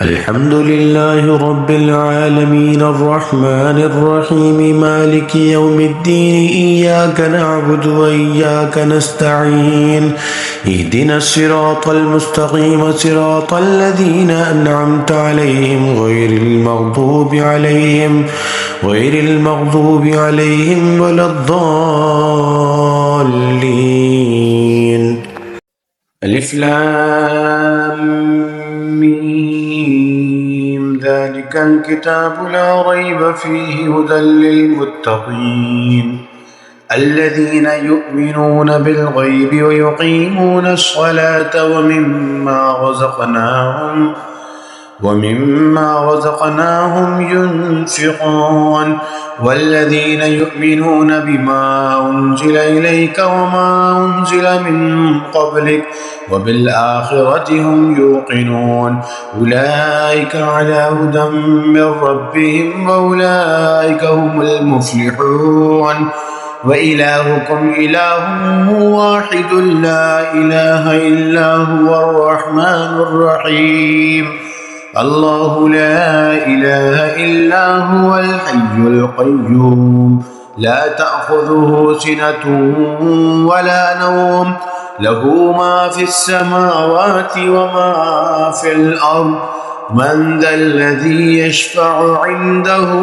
الحمد لله رب العالمين الرحمن الرحيم مالك يوم الدين إياك نعبد وإياك نستعين اهدنا الصراط المستقيم صراط الذين أنعمت عليهم غير المغضوب عليهم ولا الضالين. ألف لام ميم ذلك الكتاب لا ريب فيه هدى للمتقين الذين يؤمنون بالغيب ويقيمون الصلاة ومما رزقناهم ينفقون والذين يؤمنون بما أنزل إليك وما أنزل من قبلك وبالآخرة هم يوقنون أولئك على هدى من ربهم وأولئك هم المفلحون وإلهكم إله واحد لا إله إلا هو الرحمن الرحيم الله لا إله إلا هو الحي القيوم لا تأخذه سنة ولا نوم له ما في السماوات وما في الأرض من ذا الذي يشفع عنده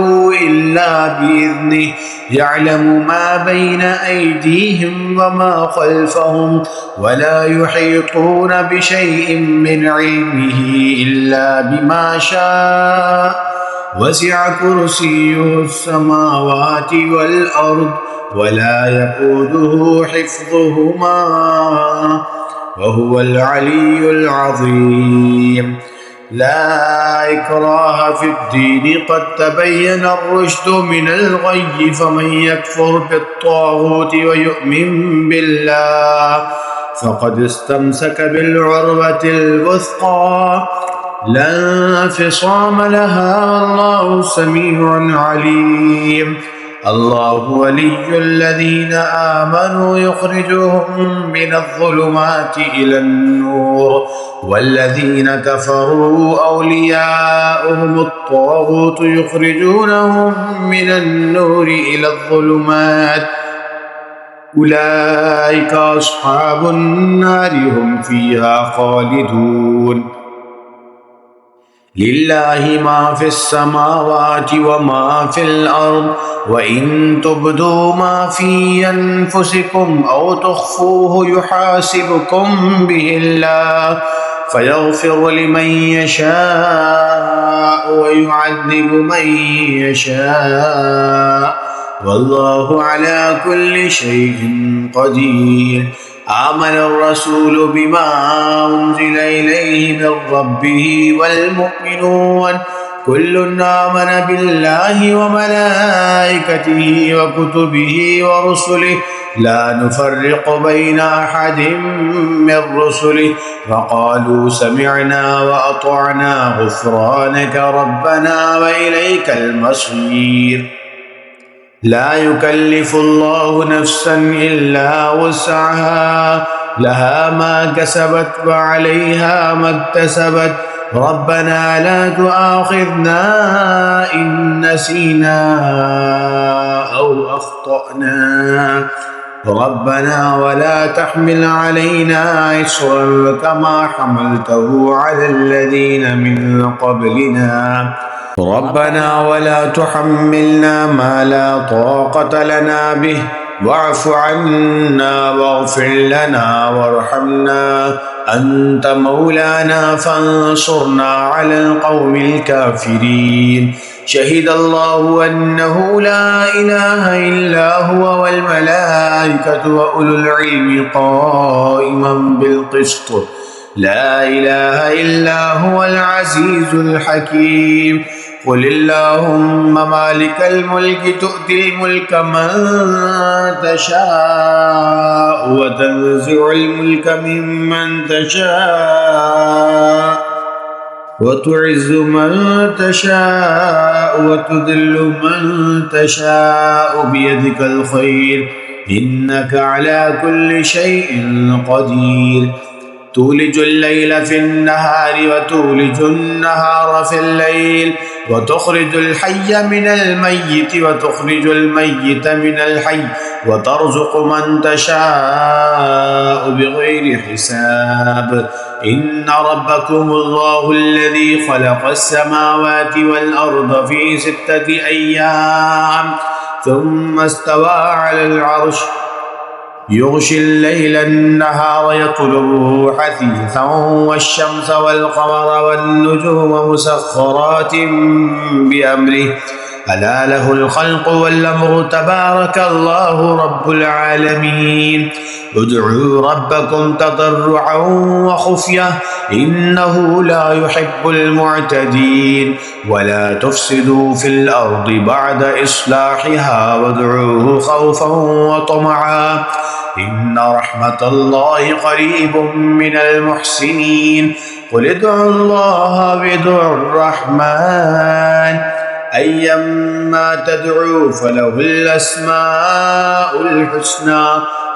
إلا بإذنه يعلم ما بين أيديهم وما خلفهم ولا يحيطون بشيء من علمه إلا بما شاء وسع كرسيه السماوات والأرض ولا يئوده حفظهما وهو العلي العظيم لا إكراه في الدين قد تبين الرشد من الغي فمن يكفر بالطاغوت ويؤمن بالله فقد استمسك بالعروة الوثقى لا انفصام لها والله سميع عليم الله ولي الذين آمنوا يخرجهم من الظلمات إلى النور والذين كفروا أولياؤهم الطاغوت يخرجونهم من النور إلى الظلمات أولئك أصحاب النار هم فيها خالدون لله ما في السماوات وما في الأرض وإن تبدوا ما في أنفسكم أو تخفوه يحاسبكم به الله فيغفر لمن يشاء ويعذب من يشاء والله على كل شيء قدير آمن الرسول بما أنزل إليه من ربه والمؤمنون كل آمن بالله وملائكته وكتبه ورسله لا نفرق بين أحد من رسله وقالوا سمعنا وأطعنا غفرانك ربنا وإليك المصير لا يكلف الله نفسا إلا وسعها لها ما كسبت وعليها ما اكتسبت ربنا لا تؤاخذنا إن نسينا أو أخطأنا ربنا ولا تحمل علينا إصرا كما حملته على الذين من قبلنا ربنا ولا تحملنا ما لا طاقة لنا به واعف عنا واغفر لنا وارحمنا أنت مولانا فانصرنا على القوم الكافرين شهد الله أنه لا إله إلا هو والملائكة وأولو العلم قائما بالقسط لا إله إلا هو العزيز الحكيم قل اللهم مالك الملك تؤتي الملك من تشاء وتنزع الملك ممن تشاء وتعز من تشاء وتذل من تشاء بيدك الخير إنك على كل شيء قدير تولج الليل في النهار وتولج النهار في الليل وتخرج الحي من الميت وتخرج الميت من الحي وترزق من تشاء بغير حساب إن ربكم الله الذي خلق السماوات والأرض في 6 أيام ثم استوى على العرش يغشي الليل النهار يطلبه حثيثا والشمس والقمر والنجوم مسخرات بأمره ألا له الخلق والأمر تبارك الله رب العالمين ادعوا ربكم تضرعا وخفية إنه لا يحب المعتدين ولا تفسدوا في الأرض بعد إصلاحها وادعوه خوفا وطمعا إن رحمة الله قريب من المحسنين قل ادعوا الله وادعوا الرحمن أيما تدعوا فله الأسماء الحسنى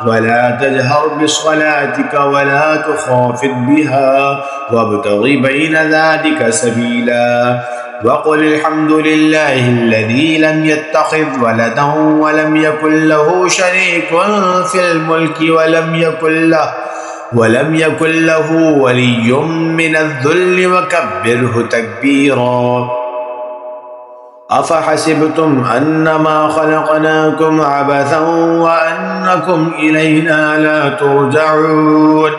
ولا تجهر بصلاتك ولا تخافت بها وابتغ بين ذلك سبيلا وقل الحمد لله الذي لم يتخذ ولدا ولم يكن له شريك في الملك ولم يكن له ولي من الذل وكبره تكبيرا أفحسبتم أنما خلقناكم عبثا وأنكم إلينا لا ترجعون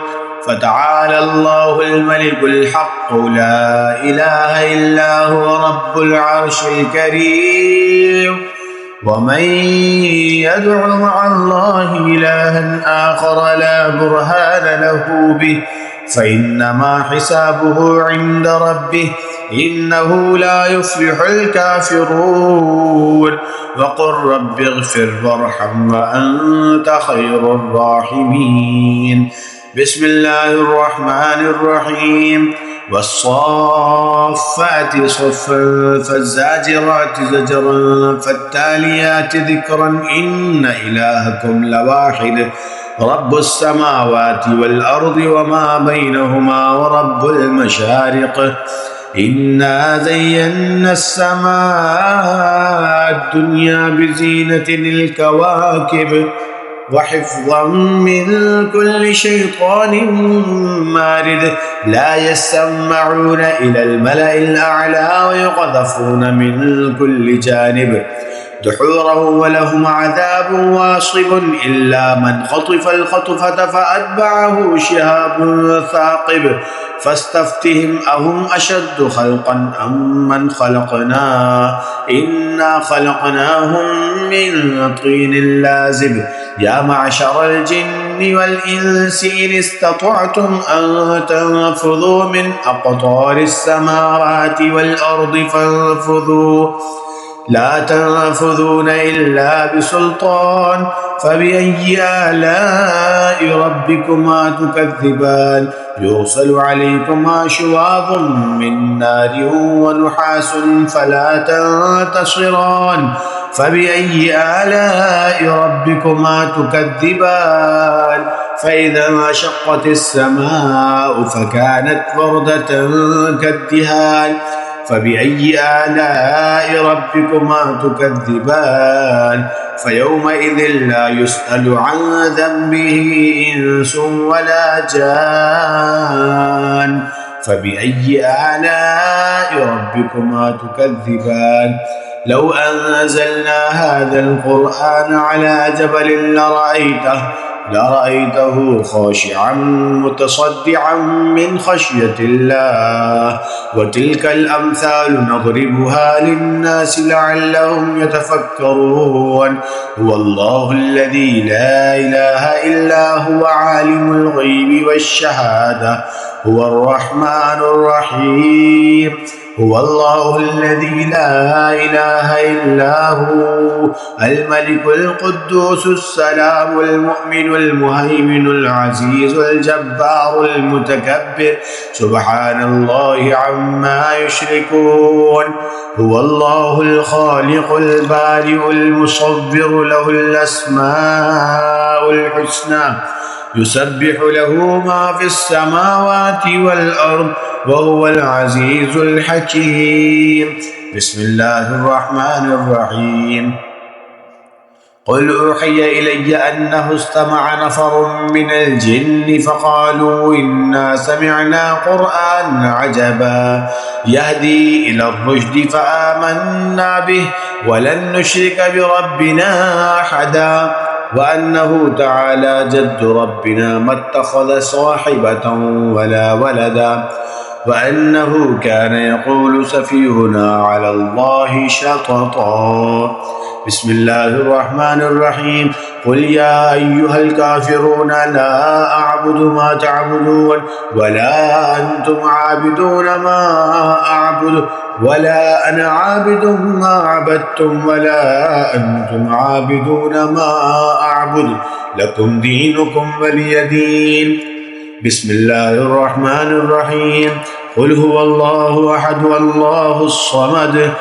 فتعالى الله الملك الحق لا إله إلا هو رب العرش الكريم ومن يدع مع الله إلها آخر لا برهان له به فإنما حسابه عند ربه إنه لا يفلح الكافرون وقل رب اغفر وارحم وأنت خير الراحمين بسم الله الرحمن الرحيم والصافات صفا فالزاجرات زجرا فالتاليات ذكرا إن إلهكم لواحد رب السماوات والأرض وما بينهما ورب المشارق إنا زينا السماء الدنيا بزينة الكواكب وحفظا من كل شيطان مارد لا يسمعون إلى الملأ الأعلى ويقذفون من كل جانب دحورا ولهم عذاب واصب إلا من خطف الخطفة فأتبعه شهاب ثاقب فاستفتهم أهم أشد خلقا أم من خلقنا إنا خلقناهم من طين لازب يا معشر الجن والإنس إن استطعتم أن تنفذوا من أقطار السماوات والأرض فانفذوا لا تنفذون إلا بسلطان فبأي آلاء ربكما تكذبان يرسل عليكما شواظ من نار ونحاس فلا تنتصران فبأي آلاء ربكما تكذبان فإذا انشقت السماء فكانت وردة كالدهان فبأي آلاء ربكما تكذبان فيومئذ لا يسأل عن ذنبه إنس ولا جان فبأي آلاء ربكما تكذبان لو أنزلنا هذا القرآن على جبل لرأيته خاشعا متصدعا من خشية الله وتلك الأمثال نضربها للناس لعلهم يتفكرون هو الله الذي لا إله إلا هو عالم الغيب والشهادة هو الرحمن الرحيم هو الله الذي لا إله إلا هو الملك القدوس السلام المؤمن المهيمن العزيز الجبار المتكبر سبحان الله عما يشركون هو الله الخالق البارئ المصور له الأسماء الحسنى يسبح له ما في السماوات والأرض وهو العزيز الحكيم. بسم الله الرحمن الرحيم. قل أوحي إلي أنه استمع نفر من الجن فقالوا إنا سمعنا قرآنا عجبا يهدي إلى الرشد فآمنا به ولن نشرك بربنا أحدا وأنه تعالى جد ربنا ما اتخذ صاحبة ولا ولدا وأنه كان يقول سفيهنا على الله شططا. بسم الله الرحمن الرحيم. قل يا أيها الكافرون لا أعبد ما تعبدون ولا أنتم عابدون ما أعبد ولا أنا عابد ما عبدتم ولا أنتم عابدون ما أعبد لكم دينكم ولي دين. بسم الله الرحمن الرحيم. قل هو الله أحد الله الصمد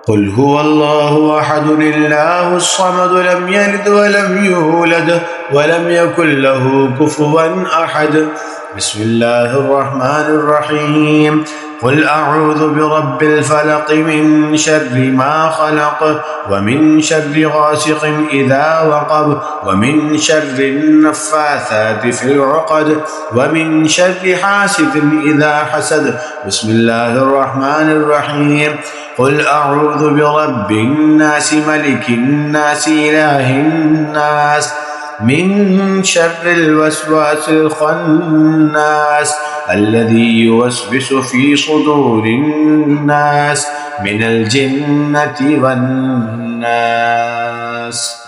قل هو الله أحد الله الصمد لم يلد ولم يولد ولم يكن له كفوا أحد. بسم الله الرحمن الرحيم. قل أعوذ برب الفلق من شر ما خلق ومن شر غاسق إذا وقب ومن شر النفاثات في العقد ومن شر حاسد إذا حسد. بسم الله الرحمن الرحيم. قل أعوذ برب الناس ملك الناس إله الناس من شر الوسواس الخناس الذي يوسوس في صدور الناس من الجنة والناس.